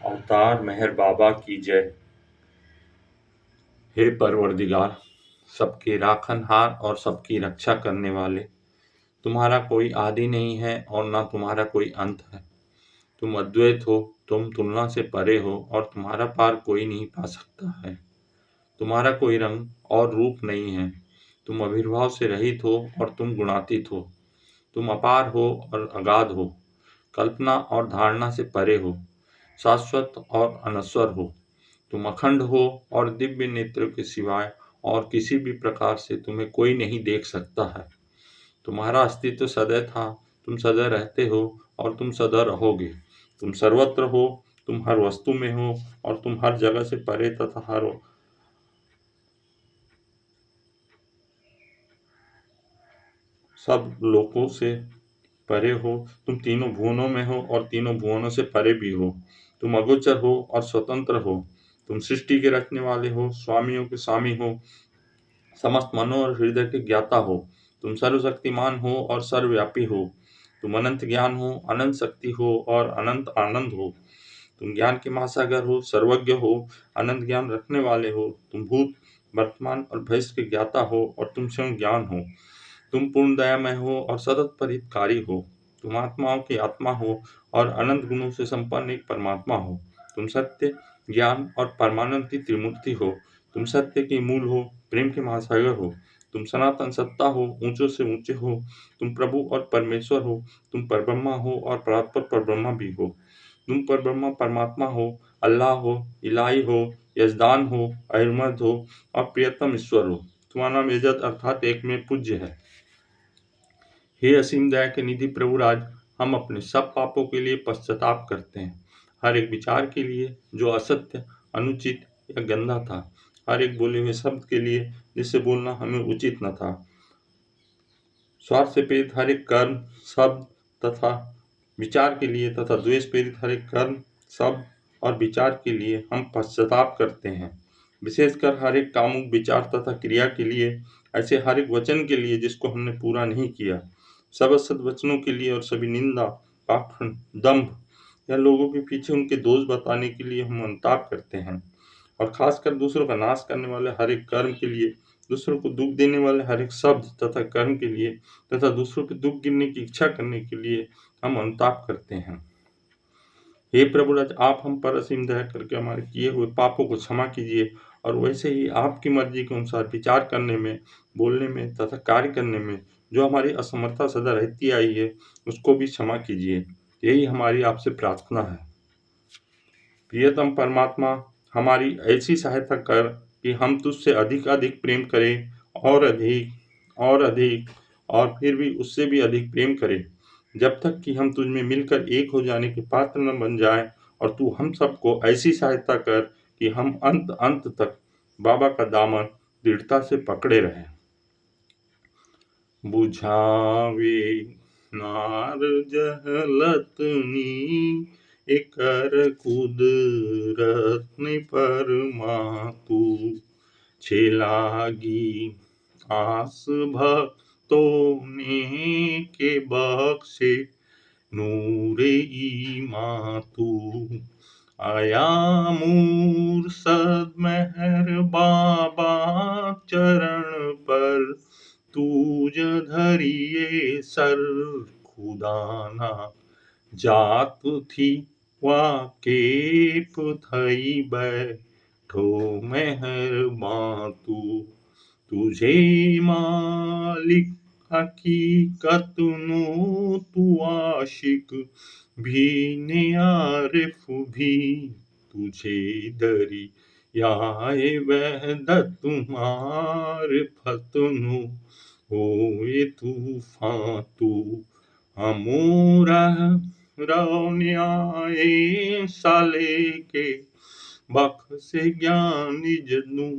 अवतार मेहर बाबा की जय। हे परवरदिगार, सबके राखनहार और सबकी रक्षा करने वाले, तुम्हारा कोई आदि नहीं है और ना तुम्हारा कोई अंत है। तुम अद्वैत हो, तुम तुलना से परे हो और तुम्हारा पार कोई नहीं पा सकता है। तुम्हारा कोई रंग और रूप नहीं है। तुम आविर्भाव से रहित हो और तुम गुणातीत हो। तुम अपार हो और अगाध हो, कल्पना और धारणा से परे हो, शाश्वत और अनश्वर हो। तुम अखंड हो और दिव्य नेत्रों के सिवाय और किसी भी प्रकार से तुम्हें कोई नहीं देख सकता है। तुम्हारा अस्तित्व सदैव था, तुम सदैव रहते हो और तुम सदा रहोगे। तुम सर्वत्र हो, तुम हर वस्तु में हो और तुम हर जगह से परे तथा हर सब लोकों से परे हो। तुम तीनों भुवनों में हो और तीनों भुवनों से परे भी हो। तुम अगोचर हो और स्वतंत्र हो। तुम सृष्टि के रचने वाले हो, स्वामियों के स्वामी हो, समस्त मनो और हृदय के ज्ञाता हो। तुम सर्वशक्तिमान हो और सर्वव्यापी हो। तुम अनंत ज्ञान हो, अनंत शक्ति हो और अनंत आनंद हो। तुम ज्ञान के महासागर हो, सर्वज्ञ हो, अनंत ज्ञान रखने वाले हो। तुम भूत, वर्तमान और भविष्य के ज्ञाता हो और तुम स्वयं ज्ञान हो। तुम पूर्ण दयामय हो और सतत परितकारी हो। तुम आत्माओं की आत्मा हो और अनंत गुणों से संपन्न एक परमात्मा हो। तुम सत्य, ज्ञान और परमानंद की त्रिमूर्ति हो। तुम सत्य के मूल हो, प्रेम के महासागर हो। तुम सनातन सत्ता हो, ऊंचों से ऊंचे हो। तुम प्रभु और परमेश्वर हो। तुम परब्रह्मा हो और परात्पर परब्रह्मा भी हो। तुम परब्रह्मा परमात्मा हो, अल्लाह हो, इलाही हो, यजदान हो, अहिर्मद हो और प्रियतम ईश्वर हो। तुम्हारा नाम इज्जत अर्थात एक में पूज्य है। हे असीम दया के निधि प्रभुराज, हम अपने सब पापों के लिए पश्चाताप करते हैं। हर एक विचार के लिए जो असत्य, अनुचित या गंदा था, हर एक बोले हुए शब्द के लिए जिससे बोलना हमें उचित न था, स्वार्थ से प्रेरित हर एक कर्म, शब्द तथा विचार के लिए तथा द्वेष प्रेरित हर एक कर्म, शब्द और विचार के लिए हम पश्चाताप करते हैं। विशेषकर हर एक कामुक विचार तथा क्रिया के लिए, ऐसे हर एक वचन के लिए जिसको हमने पूरा नहीं किया, सब असद वचनों के लिए और सभी निंदा, पाखंड, दंभ या लोगों के पीछे उनके दोष बताने के लिए हम अनुताप करते हैं। और खासकर दूसरों का नाश करने वाले हर एक कर्म के लिए, दूसरों को दुख देने वाले हर एक शब्द तथा कर्म के लिए तथा दूसरों के दुख गिरने की इच्छा करने के लिए हम अनुताप करते हैं। हे प्रभुराज, आप हम पर असीम दया करके हमारे किए हुए पापों को क्षमा कीजिए और वैसे ही आपकी मर्जी के अनुसार विचार करने में, बोलने में तथा कार्य करने में जो हमारी असमर्थता सदा रहती आई है, उसको भी क्षमा कीजिए। यही हमारी आपसे प्रार्थना है। प्रियतम परमात्मा, हमारी ऐसी सहायता कर कि हम तुझसे अधिक अधिक प्रेम करें और अधिक और अधिक और फिर भी उससे भी अधिक प्रेम करें, जब तक कि हम तुझ में मिलकर एक हो जाने के पात्र न बन जाएं। और तू हम सबको ऐसी सहायता कर कि हम अंत अंत तक बाबा का दामन दृढ़ता से पकड़े रहें। बुझावे नार जहलतनी एकर कुदरत ने परमातु छेलागी आस भक्तों ने के बख्शे नूरे ईमातु आया मूर्सद मेहर बाबा चरण पर तूज धरिए सर खुदाना जात थी वाकेफ थई बैठो मेहर बातू तुझे मालिक हकीकत नो तू आशिक भी ने आरिफ भी तुझे दरी याए वहदत तुम्हारे फतनु होए तूफान तू अमूरा रौन्याए साले के बख से ज्ञान जनु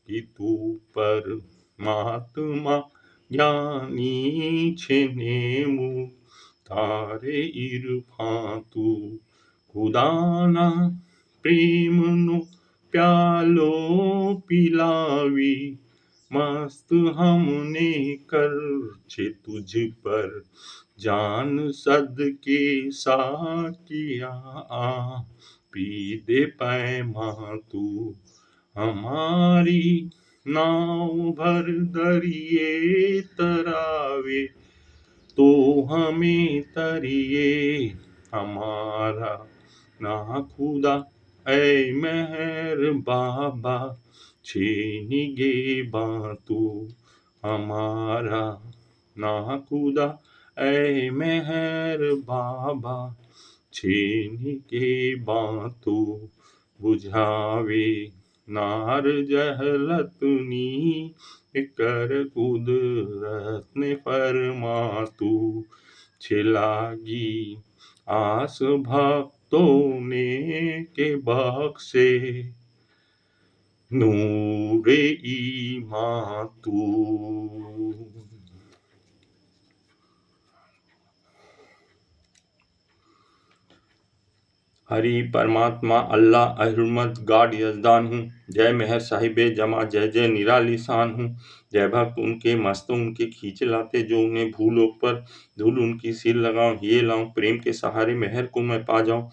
कि तू पर महात्मा ज्ञानी छेनेमु तारे इरफां तू खुदाना प्रेम नु प्यालो पिलावी मस्त हमने कर छे तुझ पर जान सद के साकिया आ पी दे पैमा तू, हमारी नाव भर दरिए तरावे, तो हमें तरिए हमारा ना खुदा, ऐ मेहर बाबा छेनिगे बातू, हमारा ना खुदा, ऐ मेहर बाबा छेनिगे बातू, बुझावे नार जहलतनी, कर कुदरत ने फरमातू, छिलागी आस भक्तों ने के बख्शे, नूरे ईमान तू। हरि परमात्मा अल्लाह अहमद गाड यजदान हूँ। जय मेहर साहिबे जमा, जय जय निराली शान हूँ। जय भक्त उनके मस्त उनके खींचे लाते, जो उन्हें भूलों पर धूल उनकी सिर लगाऊं, ये लाऊं प्रेम के सहारे मेहर को मैं पा जाऊं।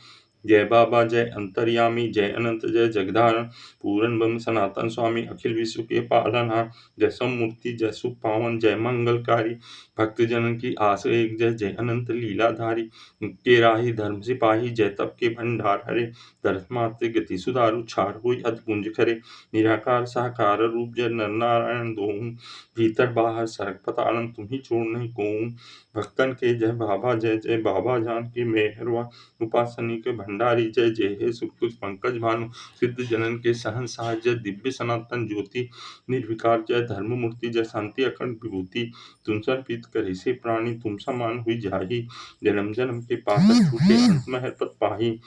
जय बाबा जय अंतर्यामी, जय अनंत जय जगधारण, पूर्ण ब्रह्म सनातन स्वामी अखिल विश्व के पालनहार। जय समूर्ति जय सुख पावन, जय मंगलकारी भक्त जनन की आस एक, जय जय अनंत लीलाधारी, के राही धर्म सिपाही, जय तप के भंडार हरे, दर्श मात्र गति सुधारु, छार हुई अतपुंज खरे, निराकार साकार रूप जय नर नारायण दोहूं, भीतर बाहर सरक पताड़न तुम्ही छोड़ नहीं कोऊं। भक्तन के जय बाबा, जय जय बाबा जान की मेहरवा, उपासनी के भंडारी, जय जय हे सुख कुछ पंकज भानु, सिद्ध जनन के सहनसार, जय दिव्य सनातन ज्योति, निर्विकार जय धर्म मूर्ति, जय शांति अखंड विभूति, तुम सर्पित करे से प्राणी तुम समान हुई जाही, जन्म जन्म के पाकर छूटे अंत महर पत पाही,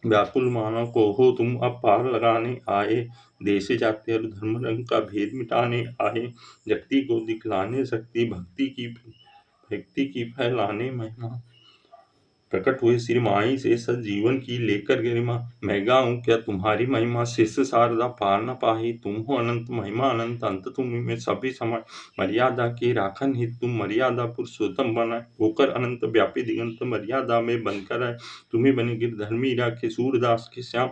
व्याकुल मानव को हो तुम अब पार लगाने आए, देश जाति और धर्म रंग का भेद मिटाने आए, जगती को दिखलाने शक्ति भक्ति की फैलाने महिमा, प्रकट हुए श्री माई से सजीवन की लेकर गरिमा, मैं गाऊं क्या तुम्हारी महिमा, शिष्य शारदा पार न पाही, तुम हो अनंत महिमा अनंत, अंत तुम्ही में सभी समय, मर्यादा के राखन हित तुम मर्यादा पुरुषोत्तम बनाए, होकर अनंत व्यापी दिगंत मर्यादा में बंद कराए, तुम्हें बने गिरधर्मी राखे सूरदास के श्याम,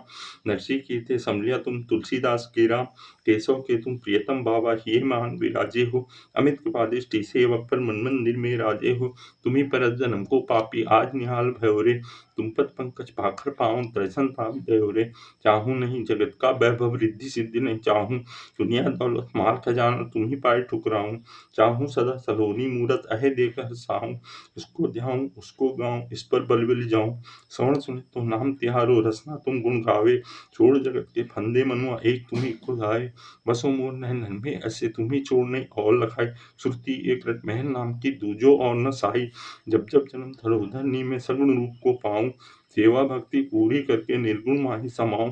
नरसी के थे समलिया तुम तुलसीदास के राम, केशव के तुम प्रियतम बाबा ये मान विराजे हो, अमित कृपादृष्टि सेवक पर मन मंदिर में राजे हो, तुम्ही पर जन्म को पापी आज निहाल भयो रे, तुम पद पंकज पाखर पाऊं दर्शन पाप दयो रे, चाहूं नहीं जगत का वैभव रिद्धि सिद्धि नहीं चाहूं, दुनिया दौलत माल खजाना तुम ही पाए ठुकराऊं, चाहूं सदा सलोनी मूरत अहे देकर हसाऊं, उसको ध्याऊं उसको गाऊं इस पर बल बल जाऊं, श्रवण सुने तो नाम तिहारो रसना तुम गुण गावे, छोड़ जगत के फंदे मनुआ एक तुम्ही खुद आए, बसो मोर नैनन में ऐसे तुम्ही छोड़ नहीं और लखाए, श्रुति एक रट महल नाम की दूजो और न साई, जब जब जन्म धरो धरनी में सगुण रूप को पाऊं, सेवा भक्ति पूरी करके निर्गुण माही समाऊं,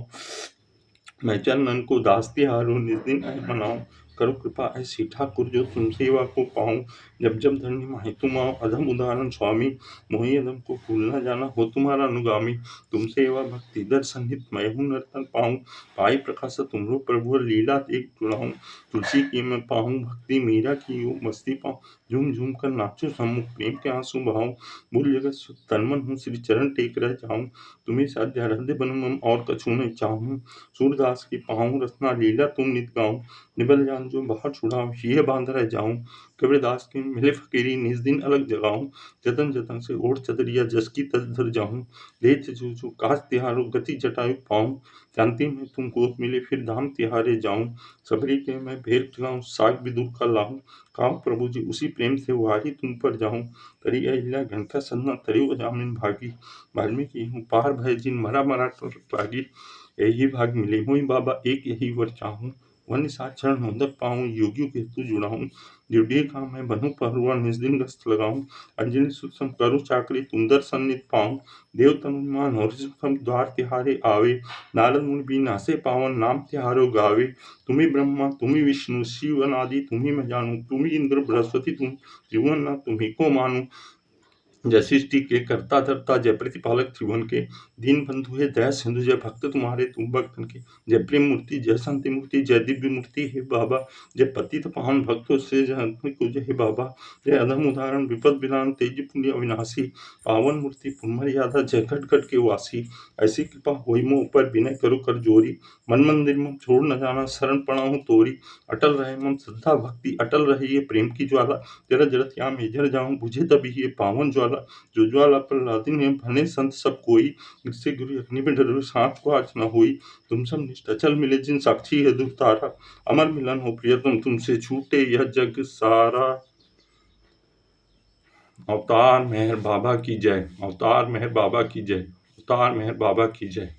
मैं चरणन को दास तिहारो निज दिन आए मनाऊं, करो कृपा ऐसी ठाकुर जो तुम सेवा को पाऊं, जब जब धरनी माही तुम आओ अधम उदाहरण स्वामी, मोहि अधम को भूल न जाना हो तुम्हारा अनुगामी, तुम सेवा भक्ति दर्शन हित मैं हूँ नर्तन पाऊं, पाई प्रकाश तुमरो प्रभु लीला देख जुड़ाऊं, तुलसी की मैं पाऊं भक्ति मीरा की हो मस्ती पाऊं, झूम झूम कर नाचो सम्मुख प्रेम के आंसू बहाऊं, मूल जगत सुख तन मन हूँ श्री चरण टेक रह जाऊं, तुम्हें साध्या हृदय बन मम और कछु नहीं चाहूं, सूरदास की पाऊं रत्ना लीला तुम नित गाऊं, निबल जान जो बाहर छुड़ाऊं ये बांध रह जाऊं, कबीरदास की मिले फकीरी निज दिन अलग जगाऊं, जतन जतन से ओढ़ चदरिया जस की तज धर जाऊं, लेत जो जो काज तिहारो गति जटायु पाऊं, शांति में तुम गोद मिले फिर धाम तिहारे जाऊं, सबरी के मैं भेर खिलाऊं साग विदुर का लाऊं, काऊ प्रभु जी उसी प्रेम से वाही तुम पर जाऊं, करी अहिल्या घन का सन्ना तरी जामिन भागी, वाल्मीकि हूँ पार भय जिन मरा मरा लागी, यही भाग मिले मोहि बाबा एक यही वर चाहूं, वन साक्षर मोदक पाऊं योगियों के तू जुड़ाऊं, जुड़िए काम मैं बनूं पहरुआ निज दिन गस्त लगाऊं, अंजनी सुसम करू चाकरी तुम दर्शन नित पाऊं, देव तनुमान और सुखम द्वार तिहारे आवे, नारद मुनि भी नासे पावन नाम तिहारो गावे, तुम्ही ब्रह्मा तुम्ही विष्णु शिव अनादि तुम्ही मैं जानू, तुम्ही इंद्र बृहस्पति तुम जीवन ना तुम्ही को मानू, जय सृष्टि के कर्ता धर्ता, जय प्रतिपालक त्रिभुवन के, दीन बंधु है दया सिंधु, जय भक्त तुम्हारे तुम भक्तन के, जय प्रेम मूर्ति, जय शांति मूर्ति, जय दिव्य मूर्ति हे बाबा, जय पतित पावन भक्तों से जय हे बाबा, जय अधम उदाहरण विपद विधान, तेज पुण्य अविनाशी, पावन मूर्ति पुनमर्यादा, जय घट घट के वासी, ऐसी कृपा होई मोह पर विनय करो कर जोरी, मन मंदिर मम छोड़ न जाना, शरण पड़ा हूँ तोरी, अटल रहे मम श्रद्धा भक्ति, अटल रही ये प्रेम की ज्वाला, जरा जरत या में जर जाऊं, बुझे तभी ये पावन ज्वाला, जो ज्वाला प्रहलादी में भने संत सब कोई, इससे गुरु अग्नि में डरो सांप को आज न होई, तुम सब निष्ठा चल मिले जिन साक्षी है ध्रुव तारा, अमर मिलन हो प्रियतम तुमसे छूटे यह जग सारा। अवतार मेहर बाबा की जय, अवतार मेहर बाबा की जय, अवतार मेहर बाबा की जय।